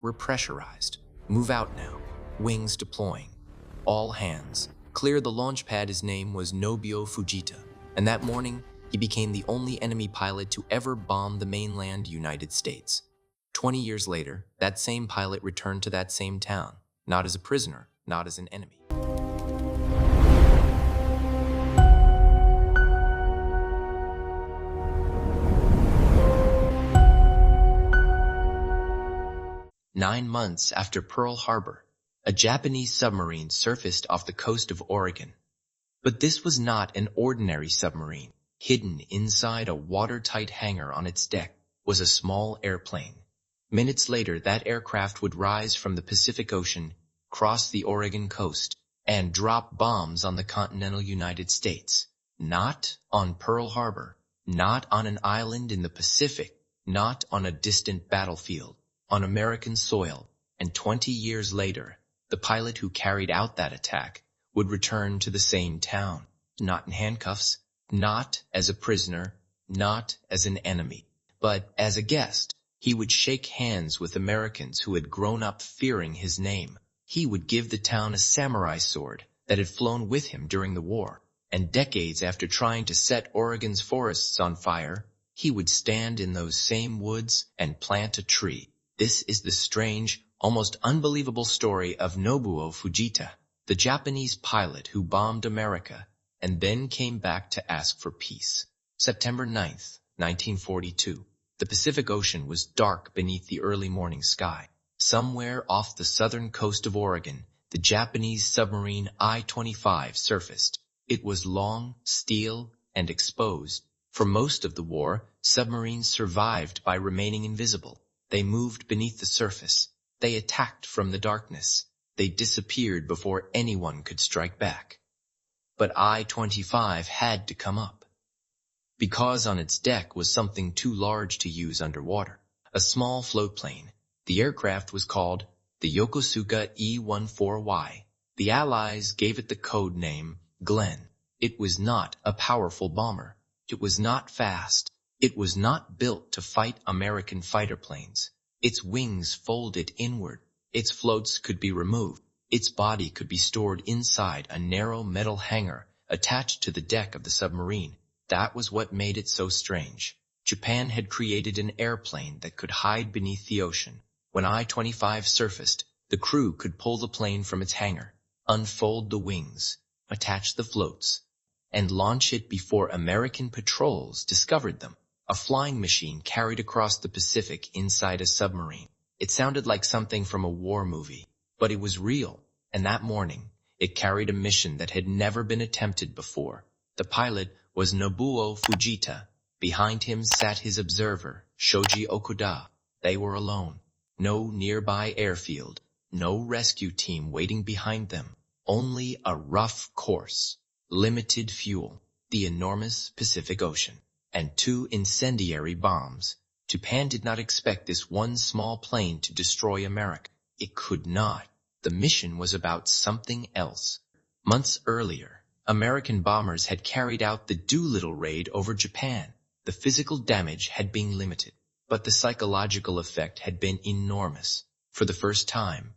We're pressurized. Move out now. Wings deploying. All hands. Clear the launch pad. His name was Nobuo Fujita, and that morning, he became the only enemy pilot to ever bomb the mainland United States. 20 years later, that same pilot returned to that same town, not as a prisoner, not as an enemy. Nine months after Pearl Harbor, a Japanese submarine surfaced off the coast of Oregon. But this was not an ordinary submarine. Hidden inside a watertight hangar on its deck was a small airplane. Minutes later, that aircraft would rise from the Pacific Ocean, cross the Oregon coast, and drop bombs on the continental United States. Not on Pearl Harbor, not on an island in the Pacific, not on a distant battlefield, on American soil. And 20 years later, the pilot who carried out that attack would return to the same town, not in handcuffs, not as a prisoner, not as an enemy, but as a guest. He would shake hands with Americans who had grown up fearing his name. He would give the town a samurai sword that had flown with him during the war. And decades after trying to set Oregon's forests on fire, he would stand in those same woods and plant a tree. This is the strange, almost unbelievable story of Nobuo Fujita, the Japanese pilot who bombed America and then came back to ask for peace. September 9th, 1942. The Pacific Ocean was dark beneath the early morning sky. Somewhere off the southern coast of Oregon, the Japanese submarine I-25 surfaced. It was long, steel, and exposed. For most of the war, submarines survived by remaining invisible. They moved beneath the surface. They attacked from the darkness. They disappeared before anyone could strike back. But I-25 had to come up, because on its deck was something too large to use underwater, a small floatplane. The aircraft was called the Yokosuka E-14Y. The Allies gave it the code name Glenn. It was not a powerful bomber. It was not fast. It was not built to fight American fighter planes. Its wings folded inward. Its floats could be removed. Its body could be stored inside a narrow metal hangar attached to the deck of the submarine. That was what made it so strange. Japan had created an airplane that could hide beneath the ocean. When I-25 surfaced, the crew could pull the plane from its hangar, unfold the wings, attach the floats, and launch it before American patrols discovered them. A flying machine carried across the Pacific inside a submarine. It sounded like something from a war movie, but it was real, and that morning, it carried a mission that had never been attempted before. The pilot was Nobuo Fujita. Behind him sat his observer, Shoji Okuda. They were alone. No nearby airfield, no rescue team waiting behind them. Only a rough course, limited fuel, the enormous Pacific Ocean, and 2 incendiary bombs. Japan did not expect this one small plane to destroy America. It could not. The mission was about something else. Months earlier, American bombers had carried out the Doolittle raid over Japan. The physical damage had been limited, but the psychological effect had been enormous. For the first time,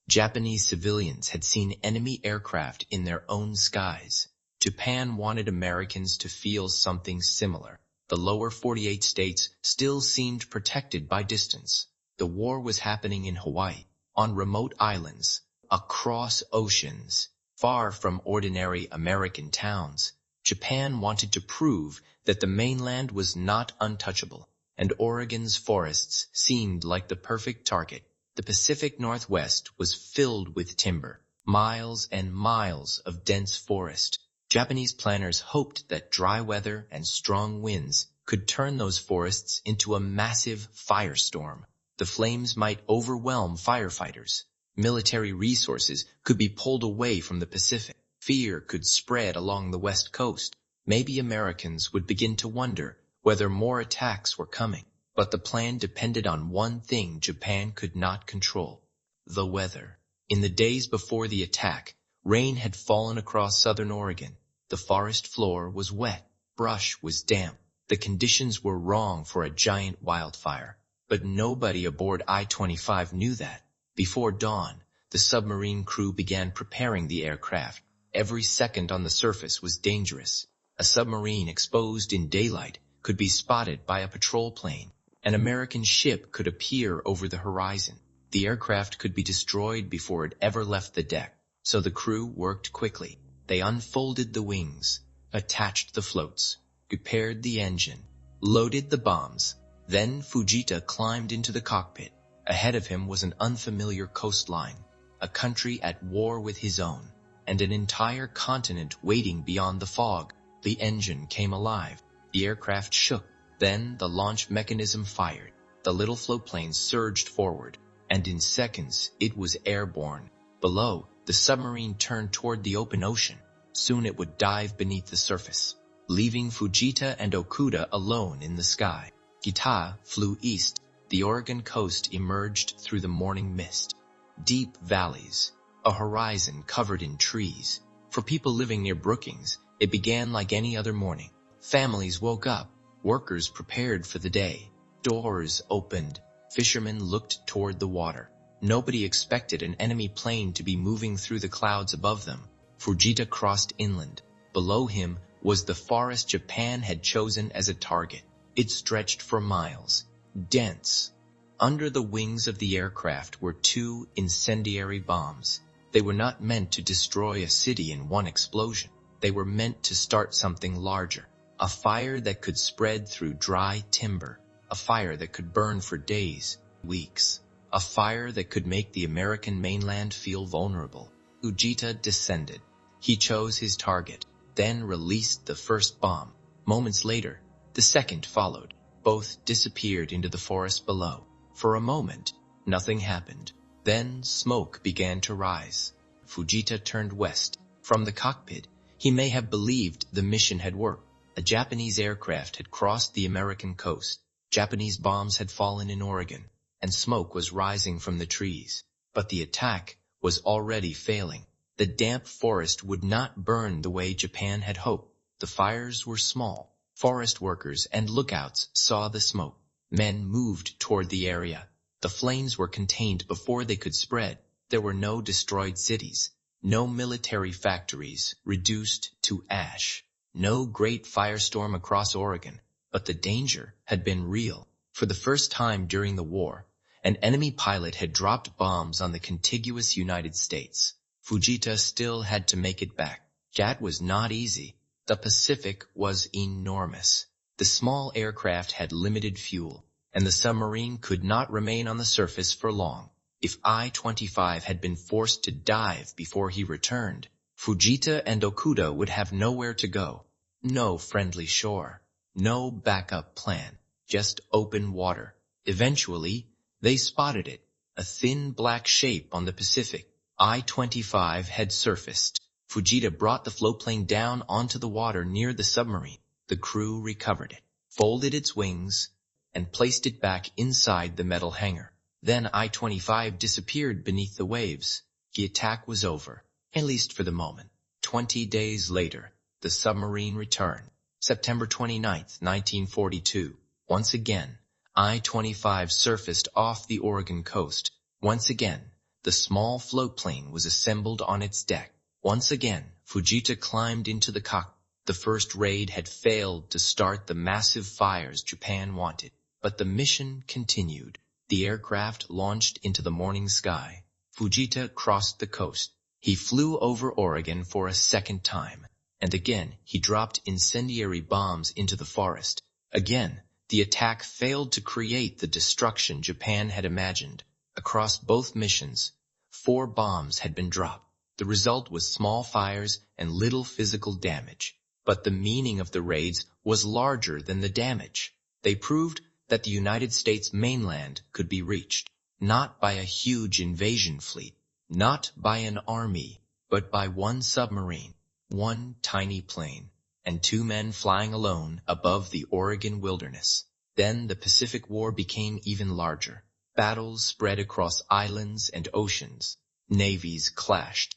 Japanese civilians had seen enemy aircraft in their own skies. Japan wanted Americans to feel something similar. The lower 48 states still seemed protected by distance. The war was happening in Hawaii, on remote islands, across oceans, far from ordinary American towns. Japan wanted to prove that the mainland was not untouchable, and Oregon's forests seemed like the perfect target. The Pacific Northwest was filled with timber, miles and miles of dense forest. Japanese planners hoped that dry weather and strong winds could turn those forests into a massive firestorm. The flames might overwhelm firefighters. Military resources could be pulled away from the Pacific. Fear could spread along the West Coast. Maybe Americans would begin to wonder whether more attacks were coming. But the plan depended on one thing Japan could not control: the weather. In the days before the attack, rain had fallen across southern Oregon. The forest floor was wet. Brush was damp. The conditions were wrong for a giant wildfire. But nobody aboard I-25 knew that. Before dawn, the submarine crew began preparing the aircraft. Every second on the surface was dangerous. A submarine exposed in daylight could be spotted by a patrol plane. An American ship could appear over the horizon. The aircraft could be destroyed before it ever left the deck. So the crew worked quickly. They unfolded the wings, attached the floats, repaired the engine, loaded the bombs. Then Fujita climbed into the cockpit. Ahead of him was an unfamiliar coastline, a country at war with his own, and an entire continent waiting beyond the fog. The engine came alive. The aircraft shook. Then the launch mechanism fired. The little floatplane surged forward, and in seconds it was airborne. Below, the submarine turned toward the open ocean. Soon it would dive beneath the surface, leaving Fujita and Okuda alone in the sky. Kita flew east. The Oregon coast emerged through the morning mist. Deep valleys, a horizon covered in trees. For people living near Brookings, it began like any other morning. Families woke up. Workers prepared for the day. Doors opened. Fishermen looked toward the water. Nobody expected an enemy plane to be moving through the clouds above them. Fujita crossed inland. Below him was the forest Japan had chosen as a target. It stretched for miles, dense. Under the wings of the aircraft were 2 incendiary bombs. They were not meant to destroy a city in one explosion. They were meant to start something larger. A fire that could spread through dry timber. A fire that could burn for days, weeks. A fire that could make the American mainland feel vulnerable. Fujita descended. He chose his target, then released the first bomb. Moments later, the second followed. Both disappeared into the forest below. For a moment, nothing happened. Then smoke began to rise. Fujita turned west. From the cockpit, he may have believed the mission had worked. A Japanese aircraft had crossed the American coast. Japanese bombs had fallen in Oregon, and smoke was rising from the trees. But the attack was already failing. The damp forest would not burn the way Japan had hoped. The fires were small. Forest workers and lookouts saw the smoke. Men moved toward the area. The flames were contained before they could spread. There were no destroyed cities, no military factories reduced to ash, no great firestorm across Oregon. But the danger had been real. For the first time during the war, an enemy pilot had dropped bombs on the contiguous United States. Fujita still had to make it back. That was not easy. The Pacific was enormous. The small aircraft had limited fuel, and the submarine could not remain on the surface for long. If I-25 had been forced to dive before he returned, Fujita and Okuda would have nowhere to go. No friendly shore. No backup plan. Just open water. Eventually, they spotted it. A thin black shape on the Pacific. I-25 had surfaced. Fujita brought the floatplane down onto the water near the submarine. The crew recovered it, folded its wings, and placed it back inside the metal hangar. Then I-25 disappeared beneath the waves. The attack was over, at least for the moment. 20 days later, the submarine returned. September 29, 1942. Once again, I-25 surfaced off the Oregon coast. Once again, the small floatplane was assembled on its deck. Once again, Fujita climbed into the cockpit. The first raid had failed to start the massive fires Japan wanted, but the mission continued. The aircraft launched into the morning sky. Fujita crossed the coast. He flew over Oregon for a second time, and again he dropped incendiary bombs into the forest. Again, the attack failed to create the destruction Japan had imagined. Across both missions, 4 bombs had been dropped. The result was small fires and little physical damage. But the meaning of the raids was larger than the damage. They proved that the United States mainland could be reached, not by a huge invasion fleet, not by an army, but by one submarine, one tiny plane, and 2 men flying alone above the Oregon wilderness. Then the Pacific War became even larger. Battles spread across islands and oceans. Navies clashed.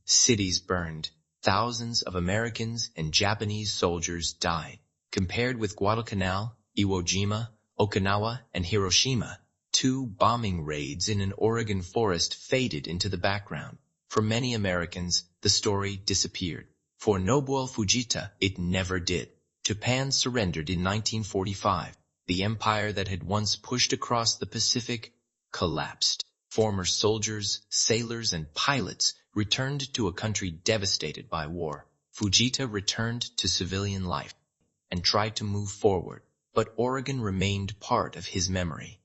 Cities burned. Thousands of Americans and Japanese soldiers died. Compared with Guadalcanal, Iwo Jima, Okinawa and Hiroshima, 2 bombing raids in an Oregon forest faded into the background. For many Americans, the story disappeared. For Nobuo Fujita, it never did. Japan surrendered in 1945. The empire that had once pushed across the Pacific collapsed. Former soldiers, sailors, and pilots returned to a country devastated by war. Fujita returned to civilian life and tried to move forward, but Oregon remained part of his memory.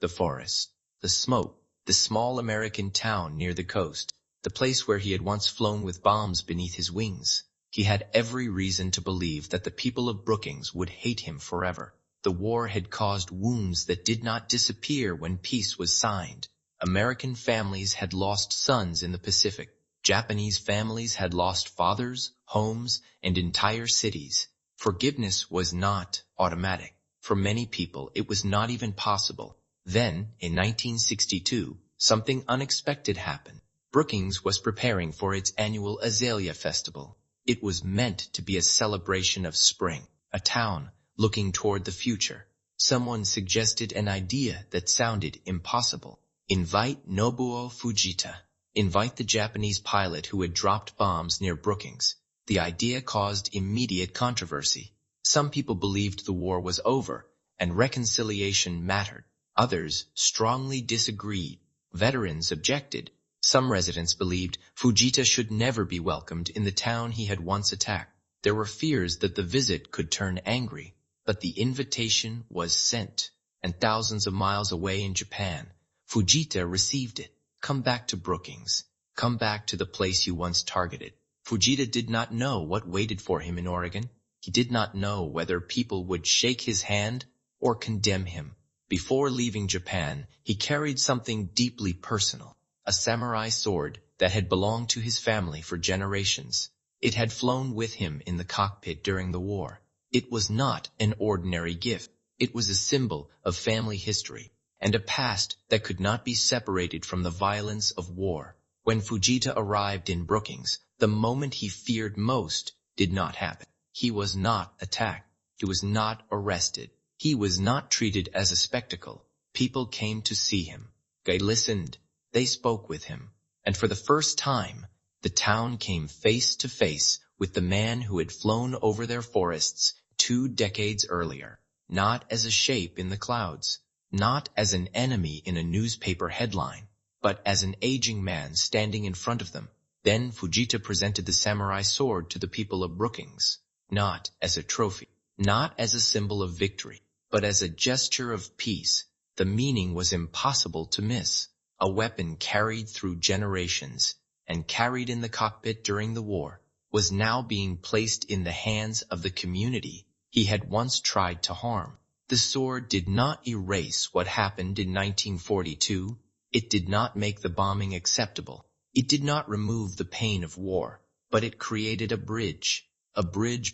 The forest, the smoke, the small American town near the coast, the place where he had once flown with bombs beneath his wings. He had every reason to believe that the people of Brookings would hate him forever. The war had caused wounds that did not disappear when peace was signed. American families had lost sons in the Pacific. Japanese families had lost fathers, homes, and entire cities. Forgiveness was not automatic. For many people, it was not even possible. Then, in 1962, something unexpected happened. Brookings was preparing for its annual Azalea Festival. It was meant to be a celebration of spring, a town looking toward the future. Someone suggested an idea that sounded impossible. Invite Nobuo Fujita. Invite the Japanese pilot who had dropped bombs near Brookings. The idea caused immediate controversy. Some people believed the war was over and reconciliation mattered. Others strongly disagreed. Veterans objected. Some residents believed Fujita should never be welcomed in the town he had once attacked. There were fears that the visit could turn angry, but the invitation was sent, and thousands of miles away in Japan, Fujita received it. Come back to Brookings. Come back to the place you once targeted. Fujita did not know what waited for him in Oregon. He did not know whether people would shake his hand or condemn him. Before leaving Japan, he carried something deeply personal, a samurai sword that had belonged to his family for generations. It had flown with him in the cockpit during the war. It was not an ordinary gift. It was a symbol of family history and a past that could not be separated from the violence of war. When Fujita arrived in Brookings, the moment he feared most did not happen. He was not attacked. He was not arrested. He was not treated as a spectacle. People came to see him. They listened. They spoke with him. And for the first time, the town came face to face with the man who had flown over their forests 2 decades earlier, not as a shape in the clouds, not as an enemy in a newspaper headline, but as an aging man standing in front of them. Then Fujita presented the samurai sword to the people of Brookings, not as a trophy, not as a symbol of victory, but as a gesture of peace. The meaning was impossible to miss. A weapon carried through generations and carried in the cockpit during the war was now being placed in the hands of the community he had once tried to harm. The sword did not erase what happened in 1942. It did not make the bombing acceptable. It did not remove the pain of war, but it created a bridge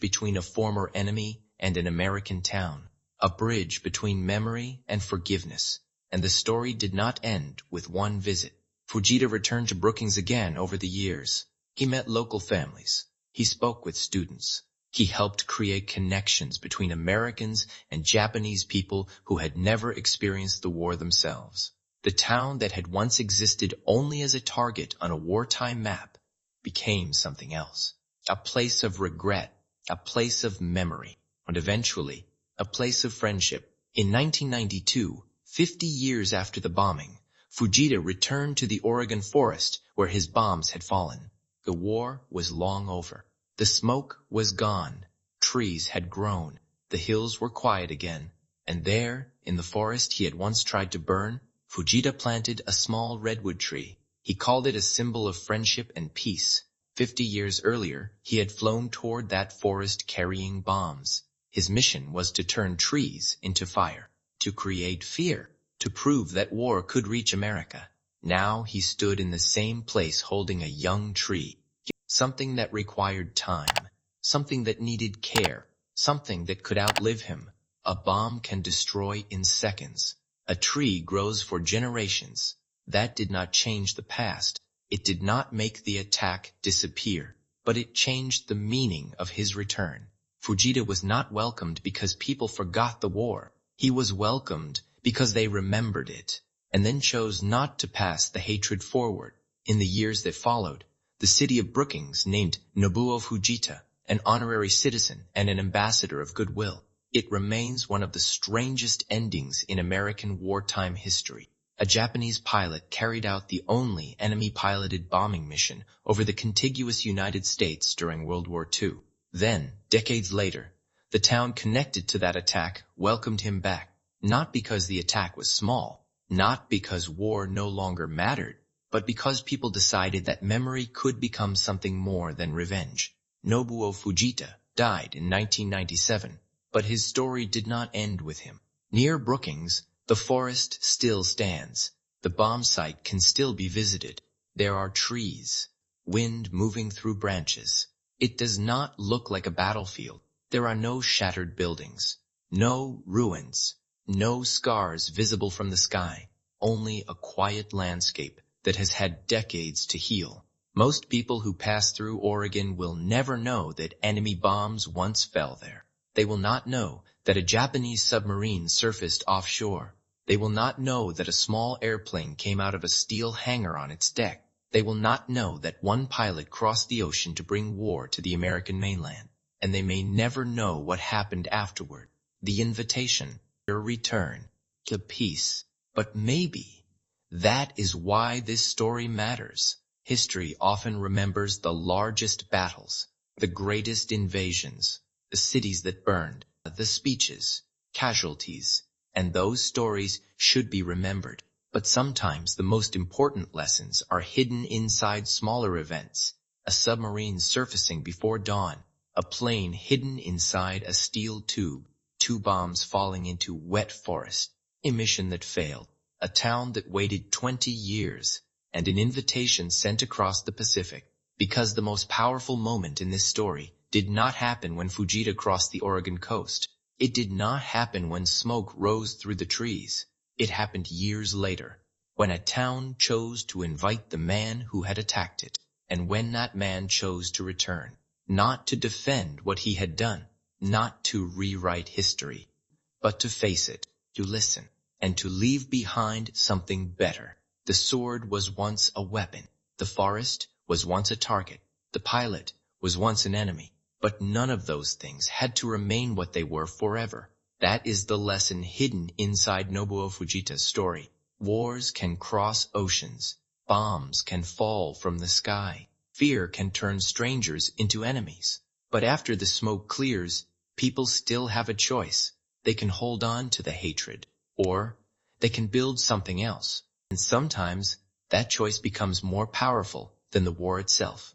between a former enemy and an American town, a bridge between memory and forgiveness. And the story did not end with one visit. Fujita returned to Brookings again over the years. He met local families. He spoke with students. He helped create connections between Americans and Japanese people who had never experienced the war themselves. The town that had once existed only as a target on a wartime map became something else. A place of regret, a place of memory, and eventually, a place of friendship. In 1992, 50 years after the bombing, Fujita returned to the Oregon forest where his bombs had fallen. The war was long over. The smoke was gone. Trees had grown. The hills were quiet again. And there, in the forest he had once tried to burn, Fujita planted a small redwood tree. He called it a symbol of friendship and peace. 50 years earlier, he had flown toward that forest carrying bombs. His mission was to turn trees into fire, to create fear, to prove that war could reach America. Now he stood in the same place holding a young tree, something that required time, something that needed care, something that could outlive him. A bomb can destroy in seconds. A tree grows for generations. That did not change the past. It did not make the attack disappear, but it changed the meaning of his return. Fujita was not welcomed because people forgot the war. He was welcomed because they remembered it, and then chose not to pass the hatred forward. In the years that followed, the city of Brookings named Nobuo Fujita an honorary citizen and an ambassador of goodwill. It remains one of the strangest endings in American wartime history. A Japanese pilot carried out the only enemy-piloted bombing mission over the contiguous United States during World War II. Then, decades later, the town connected to that attack welcomed him back, not because the attack was small, not because war no longer mattered, but because people decided that memory could become something more than revenge. Nobuo Fujita died in 1997, but his story did not end with him. Near Brookings, the forest still stands. The bomb site can still be visited. There are trees, wind moving through branches. It does not look like a battlefield. There are no shattered buildings, no ruins, no scars visible from the sky, only a quiet landscape that has had decades to heal. Most people who pass through Oregon will never know that enemy bombs once fell there. They will not know that a Japanese submarine surfaced offshore. They will not know that a small airplane came out of a steel hangar on its deck. They will not know that one pilot crossed the ocean to bring war to the American mainland. And they may never know what happened afterward. The invitation, your return, to peace. But maybe that is why this story matters. History often remembers the largest battles, the greatest invasions, the cities that burned, the speeches, casualties, and those stories should be remembered. But sometimes the most important lessons are hidden inside smaller events. A submarine surfacing before dawn, a plane hidden inside a steel tube, 2 bombs falling into wet forest, a mission that failed, a town that waited 20 years, and an invitation sent across the Pacific. Because the most powerful moment in this story did not happen when Fujita crossed the Oregon coast. It did not happen when smoke rose through the trees. It happened years later, when a town chose to invite the man who had attacked it, and when that man chose to return, not to defend what he had done, not to rewrite history, but to face it, to listen, and to leave behind something better. The sword was once a weapon. The forest was once a target. The pilot was once an enemy. But none of those things had to remain what they were forever. That is the lesson hidden inside Nobuo Fujita's story. Wars can cross oceans. Bombs can fall from the sky. Fear can turn strangers into enemies. But after the smoke clears, people still have a choice. They can hold on to the hatred, or they can build something else. And sometimes that choice becomes more powerful than the war itself.